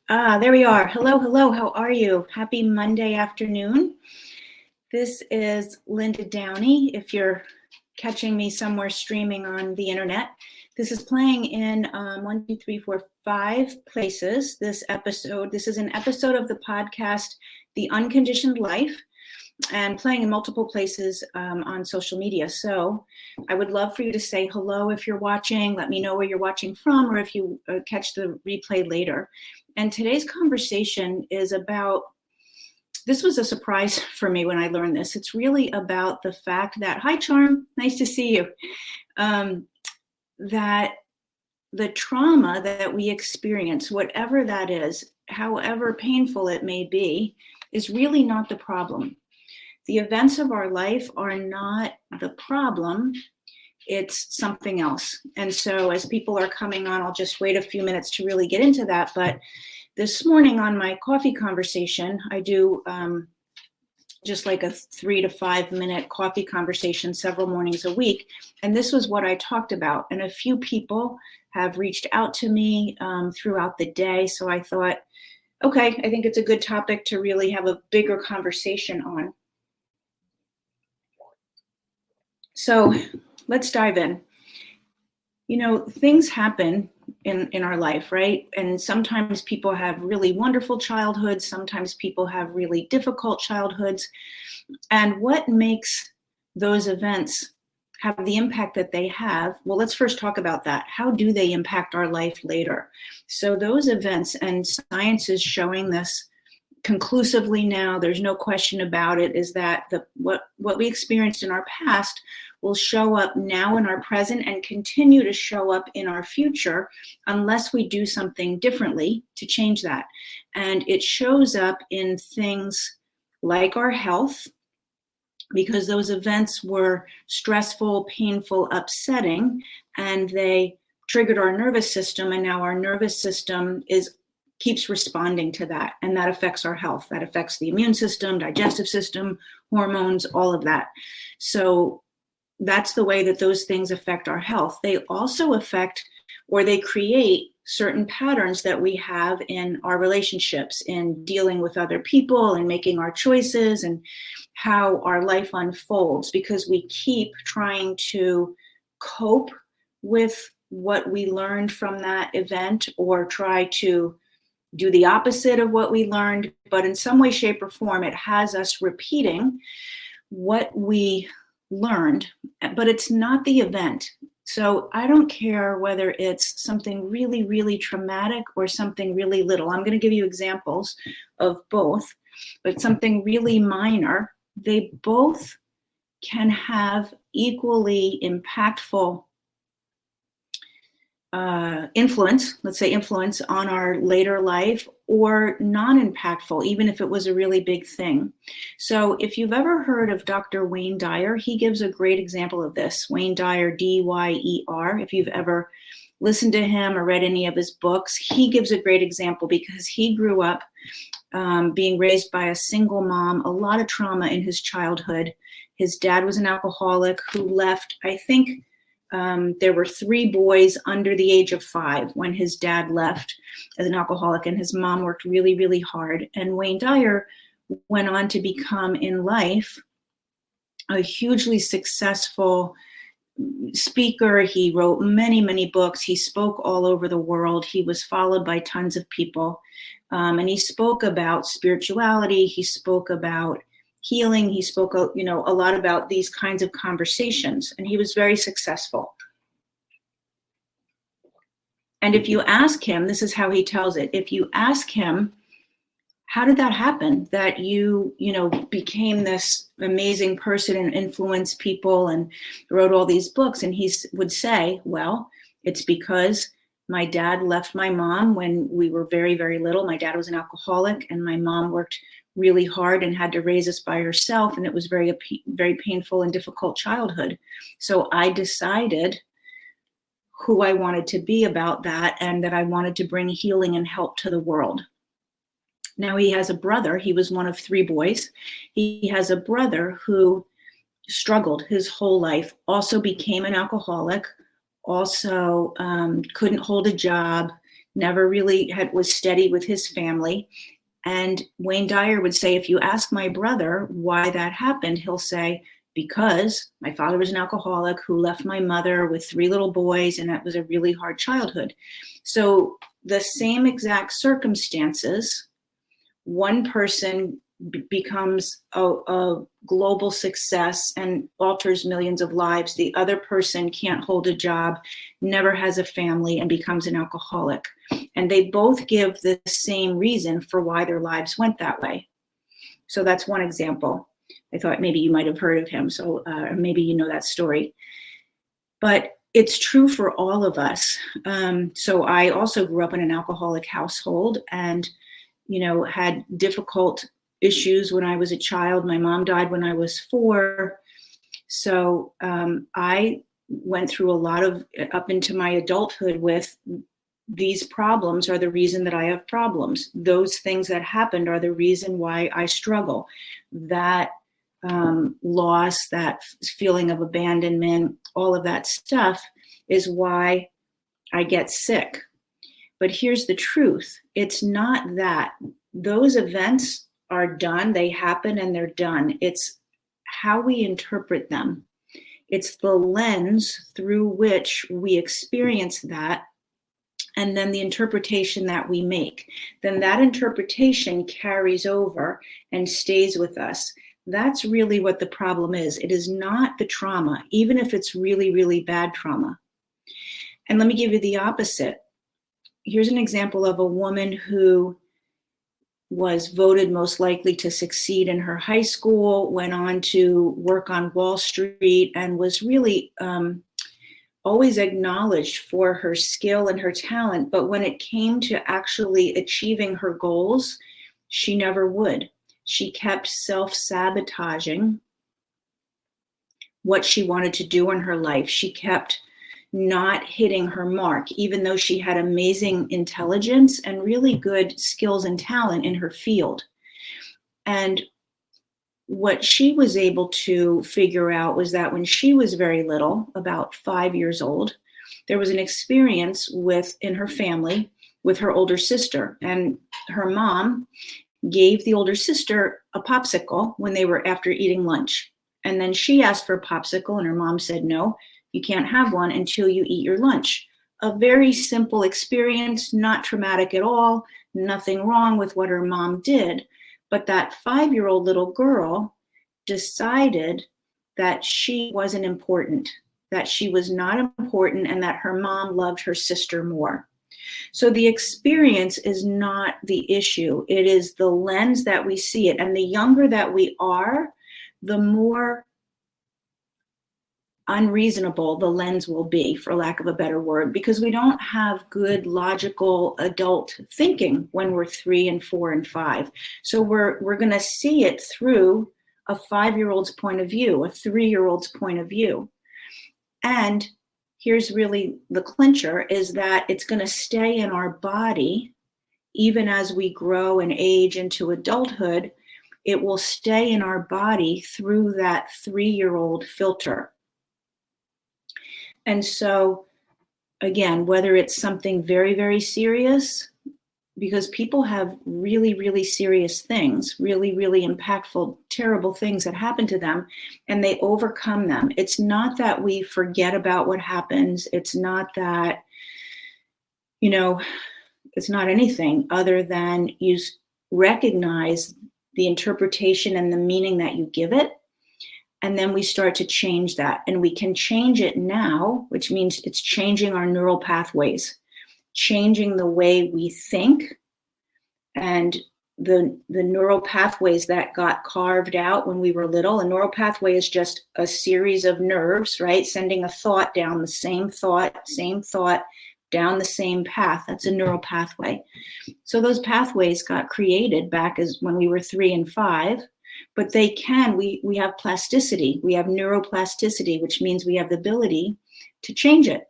There we are. Hello, hello. How are you? Happy Monday afternoon. This is Linda Downey. If you're catching me somewhere streaming on the internet, this is playing in 1, 2, 3, 4, 5 places. This is an episode of the podcast, The Unconditioned Life, and playing in multiple places on social media. So I would love for you to say hello if you're watching. Let me know where you're watching from, or if you catch the replay later. And today's conversation is about, this was a surprise for me when I learned this. It's really about the fact that, hi Charm, nice to see you, that the trauma that we experience, whatever that is, however painful it may be, is really not the problem. The events of our life are not the problem, it's something else. And so as people are coming on, I'll just wait a few minutes to really get into that. But this morning on my coffee conversation, I do just like a 3 to 5 minute coffee conversation several mornings a week. And this was what I talked about. And a few people have reached out to me throughout the day. So I thought, okay, I think it's a good topic to really have a bigger conversation on. So let's dive in. You know, things happen in our life, right? And sometimes people have really wonderful childhoods. Sometimes people have really difficult childhoods. And what makes those events have the impact that they have? Well, let's first talk about that. How do they impact our life later? So those events, and science is showing this conclusively now, there's no question about it, is that what we experienced in our past will show up now in our present and continue to show up in our future unless we do something differently to change that. And it shows up in things like our health, because those events were stressful, painful, upsetting, and they triggered our nervous system, and now our nervous system keeps responding to that, and that affects our health. That affects the immune system, digestive system, hormones, all of that. So that's the way that those things affect our health. They also affect, or they create, certain patterns that we have in our relationships, in dealing with other people and making our choices and how our life unfolds, because we keep trying to cope with what we learned from that event, or try to do the opposite of what we learned. But in some way, shape, or form, it has us repeating what we learned, but it's not the event. So I don't care whether it's something really, really traumatic or something really little. I'm going to give you examples of both, but something really minor, they both can have equally impactful influence, let's say influence on our later life, or non-impactful, even if it was a really big thing. So if you've ever heard of Dr. Wayne Dyer, he gives a great example of this. Wayne Dyer, D-Y-E-R. If you've ever listened to him or read any of his books, he gives a great example, because he grew up being raised by a single mom, a lot of trauma in his childhood. His dad was an alcoholic who left, I think, there were 3 boys under the age of 5 when his dad left as an alcoholic, and his mom worked really, really hard. And Wayne Dyer went on to become in life a hugely successful speaker. He wrote many, many books. He spoke all over the world. He was followed by tons of people. And he spoke about spirituality. He spoke about healing. He spoke, a lot about these kinds of conversations, and he was very successful. And if you ask him, this is how he tells it. If you ask him, how did that happen, that you became this amazing person and influenced people and wrote all these books? And he would say, well, it's because my dad left my mom when we were very, very little. My dad was an alcoholic, and my mom worked really hard and had to raise us by herself. And it was very, very painful and difficult childhood. So I decided who I wanted to be about that, and that I wanted to bring healing and help to the world. Now he has a brother. He was one of 3 boys. He has a brother who struggled his whole life, also became an alcoholic, also couldn't hold a job, never really was steady with his family. And Wayne Dyer would say, if you ask my brother why that happened, he'll say, because my father was an alcoholic who left my mother with 3 little boys, and that was a really hard childhood. So the same exact circumstances, one person becomes a global success and alters millions of lives. The other person can't hold a job, never has a family, and becomes an alcoholic. And they both give the same reason for why their lives went that way. So that's one example. I thought maybe you might have heard of him, so maybe you know that story. But it's true for all of us. So I also grew up in an alcoholic household and, had difficult issues when I was a child. My mom died when I was 4. So I went through a lot of, up into my adulthood with, these problems are the reason that I have problems. Those things that happened are the reason why I struggle. That loss, that feeling of abandonment, all of that stuff is why I get sick. But here's the truth. It's not that. Those events are done, they happen, and they're done. It's how we interpret them. It's the lens through which we experience that, and then the interpretation that we make. Then that interpretation carries over and stays with us. That's really what the problem is. It is not the trauma, even if it's really, really bad trauma. And let me give you the opposite. Here's an example of a woman who was voted most likely to succeed in her high school, went on to work on Wall Street, and was really always acknowledged for her skill and her talent. But when it came to actually achieving her goals, she never would. She kept self-sabotaging what she wanted to do in her life. She kept not hitting her mark, even though she had amazing intelligence and really good skills and talent in her field. And what she was able to figure out was that when she was very little, about 5 years old, there was an experience in her family with her older sister. And her mom gave the older sister a popsicle when they were after eating lunch. And then she asked for a popsicle and her mom said, no, you can't have one until you eat your lunch. A very simple experience, not traumatic at all, nothing wrong with what her mom did. But that 5-year-old little girl decided that she wasn't important, that she was not important, and that her mom loved her sister more. So the experience is not the issue. It is the lens that we see it. And the younger that we are, the more unreasonable the lens will be, for lack of a better word, because we don't have good logical adult thinking when we're 3 and 4 and 5. So we're going to see it through a 5-year-old's point of view, a 3-year-old's point of view. And here's really the clincher, is that it's going to stay in our body even as we grow and age into adulthood. It will stay in our body through that 3-year-old filter. And so, again, whether it's something very, very serious, because people have really, really serious things, really, really impactful, terrible things that happen to them, and they overcome them. It's not that we forget about what happens. It's not that, it's not anything other than you recognize the interpretation and the meaning that you give it. And then we start to change that. And we can change it now, which means it's changing our neural pathways, changing the way we think. And the neural pathways that got carved out when we were little. A neural pathway is just a series of nerves, right? Sending a thought down, the same thought down the same path. That's a neural pathway. So those pathways got created back as when we were 3 and 5. But we have plasticity, we have neuroplasticity, which means we have the ability to change it.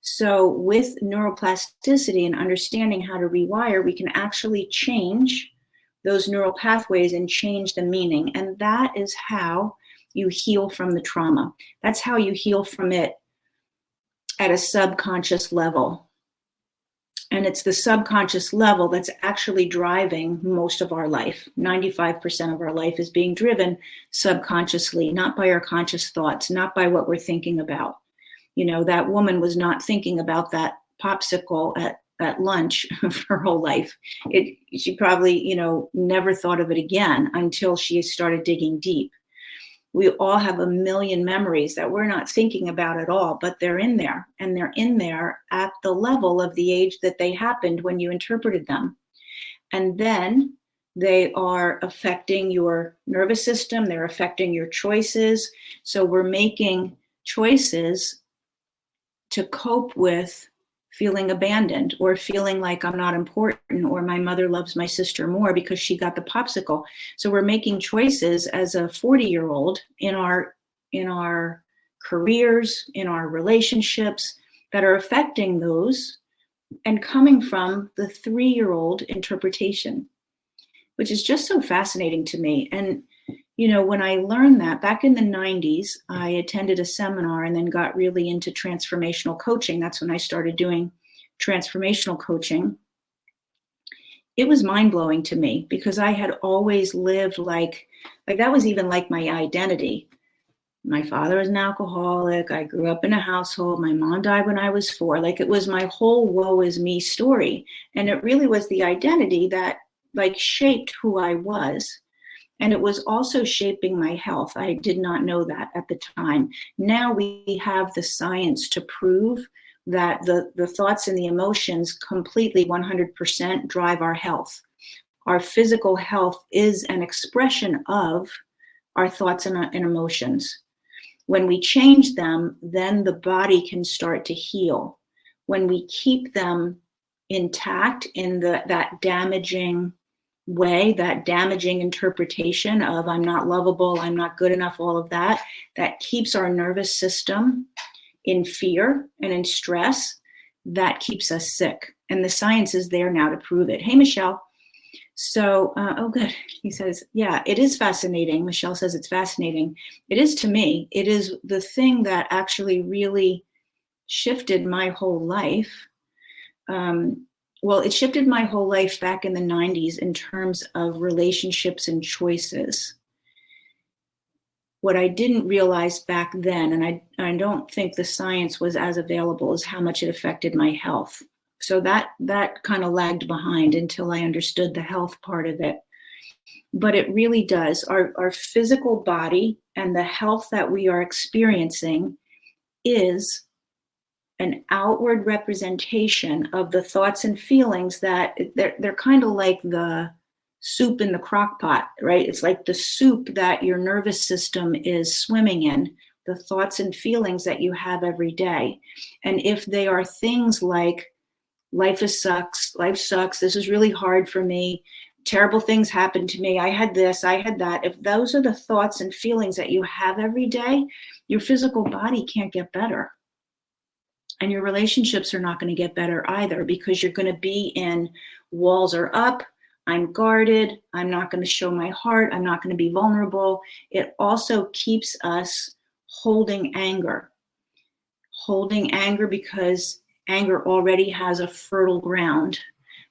So with neuroplasticity and understanding how to rewire, we can actually change those neural pathways and change the meaning. And that is how you heal from the trauma. That's how you heal from it at a subconscious level. And it's the subconscious level that's actually driving most of our life. 95% of our life is being driven subconsciously, not by our conscious thoughts, not by what we're thinking about. You know, that woman was not thinking about that popsicle at lunch for her whole life. She probably, you know, never thought of it again until she started digging deep. We all have a million memories that we're not thinking about at all, but they're in there, and they're in there at the level of the age that they happened when you interpreted them. And then they are affecting your nervous system, they're affecting your choices. So we're making choices to cope with feeling abandoned or feeling like I'm not important, or my mother loves my sister more because she got the popsicle. So we're making choices as a 40-year-old in our careers, in our relationships, that are affecting those and coming from the 3-year-old interpretation, which is just so fascinating to me. And you know, when I learned that back in the 90s, I attended a seminar and then got really into transformational coaching. That's when I started doing transformational coaching. It was mind-blowing to me because I had always lived like that was even like my identity. My father was an alcoholic. I grew up in a household. My mom died when I was 4. Like, it was my whole woe is me story. And it really was the identity that like shaped who I was. And it was also shaping my health. I did not know that at the time. Now we have the science to prove that the thoughts and the emotions completely 100% drive our health. Our physical health is an expression of our thoughts and emotions. When we change them, then the body can start to heal. When we keep them intact in that damaging way, that damaging interpretation of I'm not lovable, I'm not good enough, all of that, that keeps our nervous system in fear and in stress, that keeps us sick. And the science is there now to prove it. Hey, Michelle. So, oh, good. He says, yeah, it is fascinating. Michelle says it's fascinating. It is to me. It is the thing that actually really shifted my whole life. Well, it shifted my whole life back in the 90s in terms of relationships and choices. What I didn't realize back then, and I don't think the science was as available, is how much it affected my health. So that kind of lagged behind until I understood the health part of it. But it really does. Our physical body and the health that we are experiencing is an outward representation of the thoughts and feelings that they're kind of like the soup in the crock pot, right? It's like the soup that your nervous system is swimming in, the thoughts and feelings that you have every day. And if they are things like life sucks, this is really hard for me, terrible things happened to me, I had this, I had that. If those are the thoughts and feelings that you have every day, your physical body can't get better. And your relationships are not going to get better either, because you're going to be in walls are up, I'm guarded, I'm not going to show my heart, I'm not going to be vulnerable. It also keeps us holding anger because anger already has a fertile ground.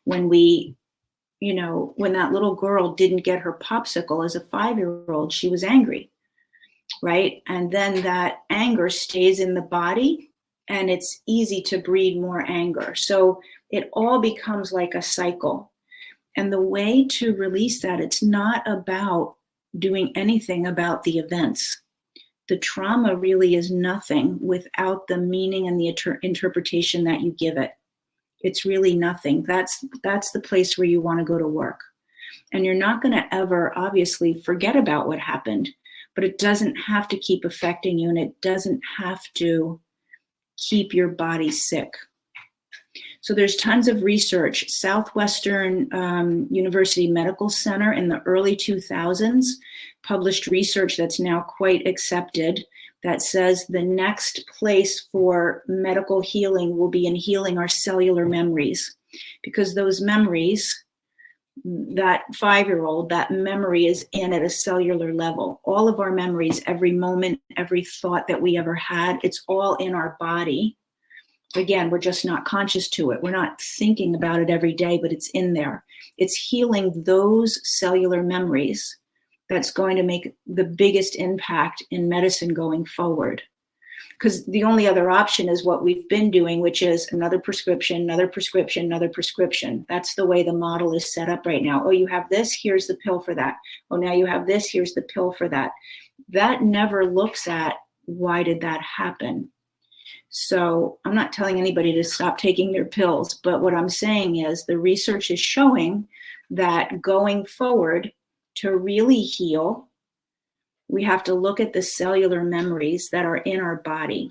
When when that little girl didn't get her popsicle as a 5-year-old, she was angry, right? And then that anger stays in the body, and it's easy to breed more anger. So it all becomes like a cycle. And the way to release that, it's not about doing anything about the events. The trauma really is nothing without the meaning and the interpretation that you give it. It's really nothing. That's the place where you want to go to work. And you're not going to ever, obviously, forget about what happened, but it doesn't have to keep affecting you, and it doesn't have to keep your body sick. So there's tons of research. Southwestern University Medical Center in the early 2000s published research that's now quite accepted that says the next place for medical healing will be in healing our cellular memories, because those memories, that 5-year-old, that memory is in at a cellular level. All of our memories, every moment, every thought that we ever had, it's all in our body. Again, we're just not conscious to it. We're not thinking about it every day, but it's in there. It's healing those cellular memories that's going to make the biggest impact in medicine going forward. Because the only other option is what we've been doing, which is another prescription, another prescription, another prescription. That's the way the model is set up right now. Oh, you have this, here's the pill for that. Oh, now you have this, here's the pill for that. That never looks at why did that happen. So I'm not telling anybody to stop taking their pills, but what I'm saying is the research is showing that going forward to really heal, we have to look at the cellular memories that are in our body,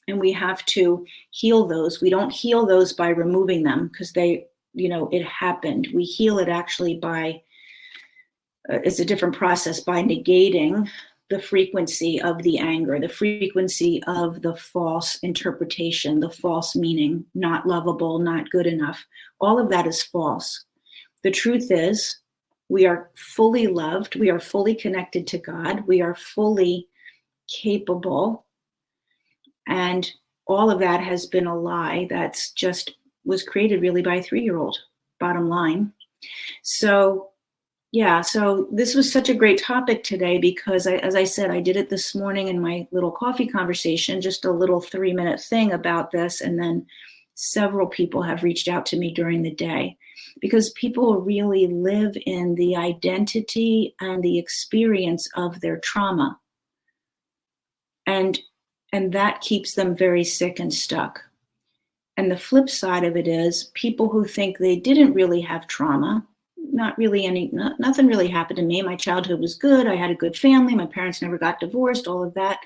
and we have to heal those. We don't heal those by removing them because it happened. We heal it actually by, it's a different process, by negating the frequency of the anger, the frequency of the false interpretation, the false meaning, not lovable, not good enough. All of that is false. The truth is, we are fully loved. We are fully connected to God. We are fully capable. And all of that has been a lie that's just was created really by a 3-year-old, bottom line. So, yeah, so this was such a great topic today because, as I said, I did it this morning in my little coffee conversation, just a little 3-minute thing about this. And then several people have reached out to me during the day, because people really live in the identity and the experience of their trauma. And that keeps them very sick and stuck. And the flip side of it is people who think they didn't really have trauma, nothing really happened to me. My childhood was good. I had a good family. My parents never got divorced, all of that.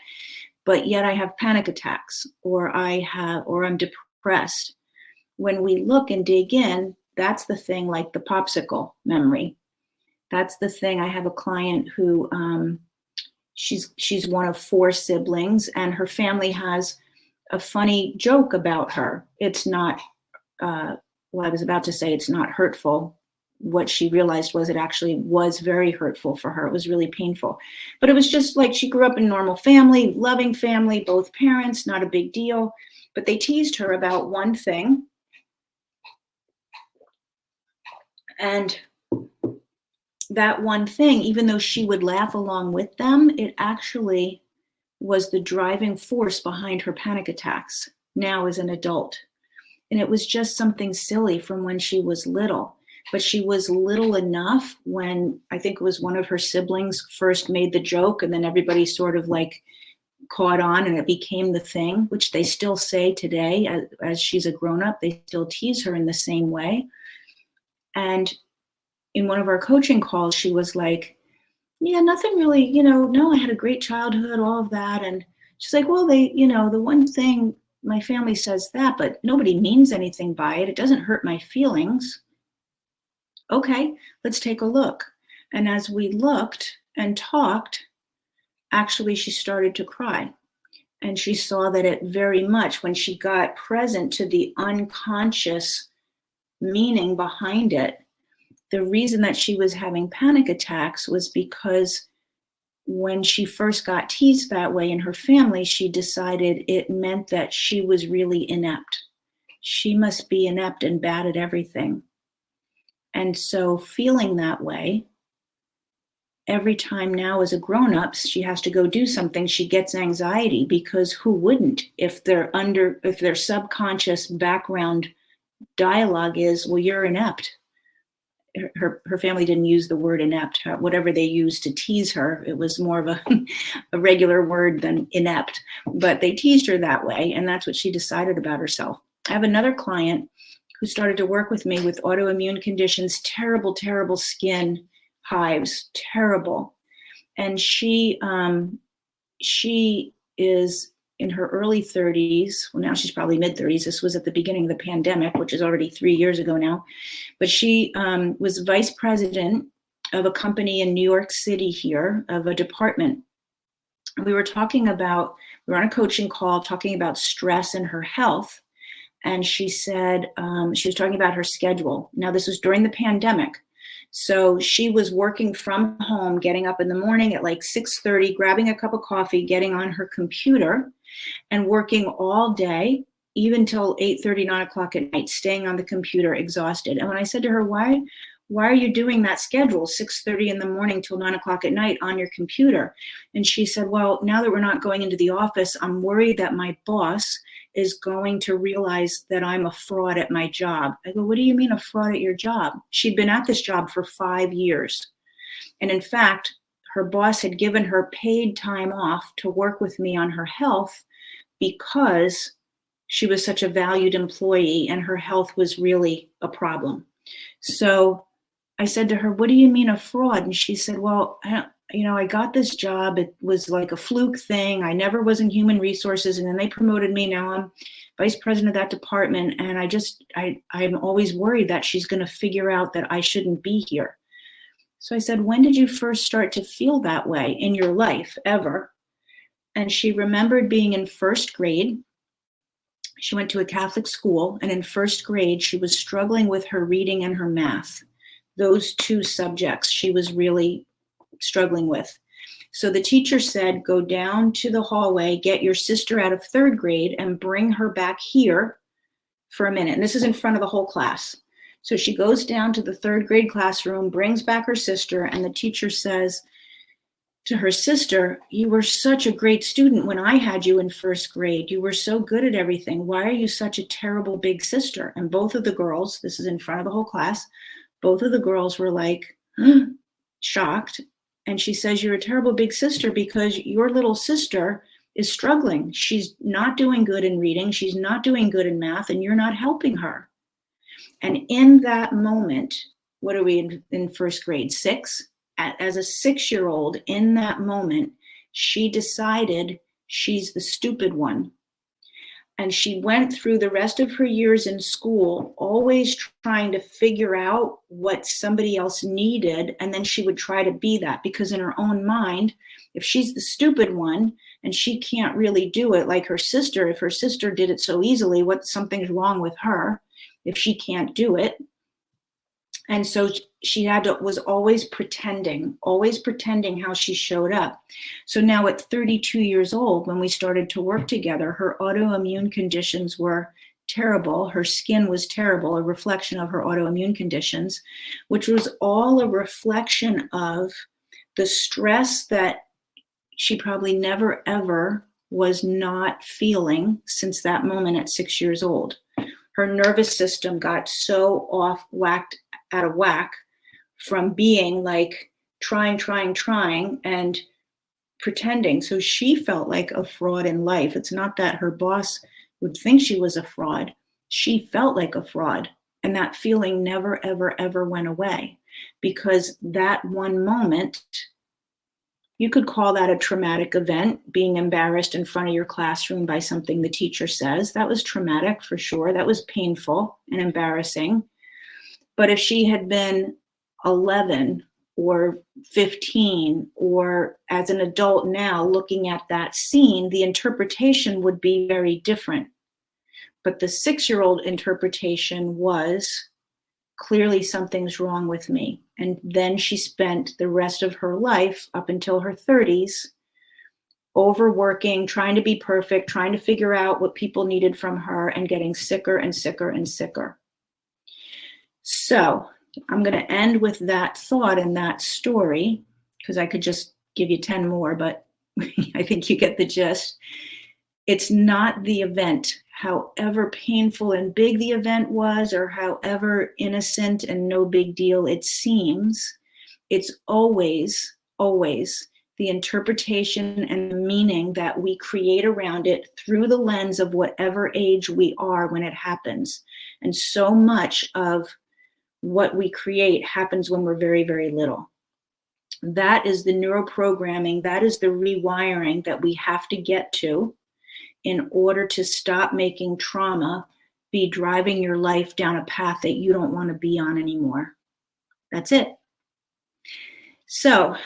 But yet I have panic attacks, or I'm depressed. When we look and dig in, that's the thing, like the popsicle memory. That's the thing. I have a client who, she's one of 4 siblings, and her family has a funny joke about her. It's not, I was about to say it's not hurtful. What she realized was it actually was very hurtful for her. It was really painful. But it was just like she grew up in a normal family, loving family, both parents, not a big deal. But they teased her about one thing. And that one thing, even though she would laugh along with them, it actually was the driving force behind her panic attacks now as an adult. And it was just something silly from when she was little. But she was little enough when I think it was one of her siblings first made the joke, and then everybody sort of like caught on and it became the thing, which they still say today as she's a grown-up. They still tease her in the same way. And in one of our coaching calls, she was like, yeah, nothing really, no, I had a great childhood, all of that. And she's like, well, the one thing, my family says that, but nobody means anything by it. It doesn't hurt my feelings. Okay, let's take a look. And as we looked and talked, actually, she started to cry. And she saw that it very much, when she got present to the unconscious meaning behind it, the reason that she was having panic attacks was because when she first got teased that way in her family, she decided it meant that she was really inept. She must be inept and bad at everything. And so feeling that way, every time now as a grown-up, she has to go do something, she gets anxiety, because who wouldn't if their subconscious background dialogue is, well, you're inept. Her family didn't use the word inept. Whatever they used to tease her, it was more of a regular word than inept. But they teased her that way, and that's what she decided about herself. I have another client who started to work with me with autoimmune conditions, terrible, terrible skin hives, terrible. And she is in her early 30s. Well, now she's probably mid-30s. This was at the beginning of the pandemic, which is already 3 years ago now. But she was vice president of a company in New York City here, of a department. We were on a coaching call talking about stress and her health. And she said, she was talking about her schedule. Now, this was during the pandemic. So she was working from home, getting up in the morning at like 6:30, grabbing a cup of coffee, getting on her computer and working all day. even till 8:30, 9 o'clock at night, staying on the computer, exhausted. And when I said to her, why are you doing that schedule, 6:30 in the morning till 9 o'clock at night on your computer? And she said, well, now that we're not going into the office, I'm worried that my boss is going to realize that I'm a fraud at my job. I go, what do you mean a fraud at your job? She'd been at this job for 5 years. And in fact, her boss had given her paid time off to work with me on her health because she was such a valued employee and her health was really a problem. So I said to her, what do you mean a fraud? And she said, well, I got this job. It was like a fluke thing. I never was in human resources. And then they promoted me. Now I'm vice president of that department. And I'm always worried that she's going to figure out that I shouldn't be here. So I said, when did you first start to feel that way in your life ever? And she remembered being in first grade. She went to a Catholic school, and in first grade, she was struggling with her reading and her math. Those two subjects she was really struggling with. So the teacher said, go down to the hallway, get your sister out of third grade and bring her back here for a minute. And this is in front of the whole class. So she goes down to the third grade classroom, brings back her sister, and the teacher says to her sister, you were such a great student when I had you in first grade. You were so good at everything. Why are you such a terrible big sister? And both of the girls, this is in front of the whole class, both of the girls were like, shocked. And she says, you're a terrible big sister because your little sister is struggling. She's not doing good in reading. She's not doing good in math, and you're not helping her. And in that moment, what are we in first grade? 6? As a 6-year-old, in that moment, she decided she's the stupid one. And she went through the rest of her years in school, always trying to figure out what somebody else needed. And then she would try to be that, because in her own mind, if she's the stupid one and she can't really do it like her sister, if her sister did it so easily, something's wrong with her if she can't do it. And so she was always pretending how she showed up. So now at 32 years old, when we started to work together, her autoimmune conditions were terrible. Her skin was terrible, a reflection of her autoimmune conditions, which was all a reflection of the stress that she probably never, ever was not feeling since that moment at 6 years old. Her nervous system got so out of whack from being like trying and pretending. So she felt like a fraud in life. It's not that her boss would think she was a fraud. She felt like a fraud. And that feeling never, ever, ever went away, because that one moment, you could call that a traumatic event, being embarrassed in front of your classroom by something the teacher says. That was traumatic for sure. That was painful and embarrassing. But if she had been 11 or 15, or as an adult now looking at that scene, the interpretation would be very different. But the 6-year-old interpretation was, clearly something's wrong with me. And then she spent the rest of her life, up until her 30s, overworking, trying to be perfect, trying to figure out what people needed from her, and getting sicker and sicker and sicker. So I'm going to end with that thought and that story, because I could just give you 10 more, but I think you get the gist. It's not the event, however painful and big the event was, or however innocent and no big deal it seems. It's always, always the interpretation and the meaning that we create around it through the lens of whatever age we are when it happens. And so much of what we create happens when we're very, very little. That is the neuroprogramming, that is the rewiring that we have to get to in order to stop making trauma be driving your life down a path that you don't want to be on anymore. That's it. So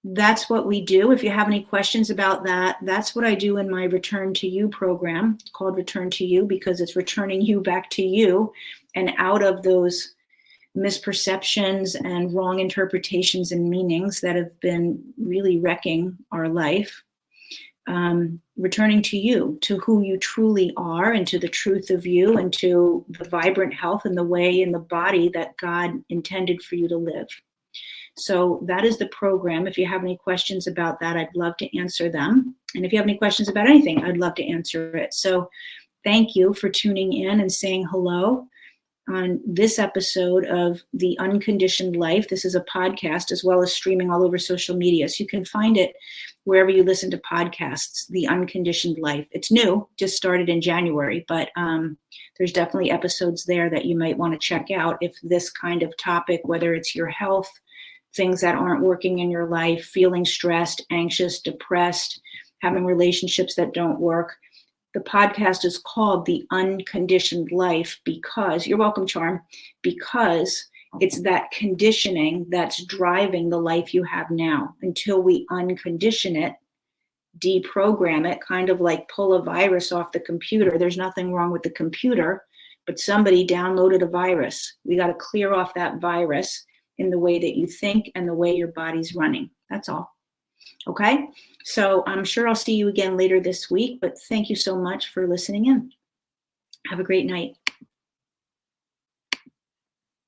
that's what we do. If you have any questions about that, that's what I do in my Return to You program. It's called Return to You because it's returning you back to you and out of those misperceptions and wrong interpretations and meanings that have been really wrecking our life. returning to you, to who you truly are, and to the truth of you, and to the vibrant health and the way in the body that God intended for you to live. So that is the program. If you have any questions about that, I'd love to answer them. And if you have any questions about anything, I'd love to answer it. So thank you for tuning in and saying hello on this episode of The Unconditioned Life. This is a podcast as well as streaming all over social media. So you can find it wherever you listen to podcasts, The Unconditioned Life. It's new, just started in January, but there's definitely episodes there that you might want to check out if this kind of topic, whether it's your health, things that aren't working in your life, feeling stressed, anxious, depressed, having relationships that don't work. The podcast is called The Unconditioned Life because, you're welcome, Charm, because it's that conditioning that's driving the life you have now. Until we uncondition it, deprogram it, kind of like pull a virus off the computer. There's nothing wrong with the computer, but somebody downloaded a virus. We got to clear off that virus in the way that you think and the way your body's running. That's all. Okay? So I'm sure I'll see you again later this week, but thank you so much for listening in. Have a great night.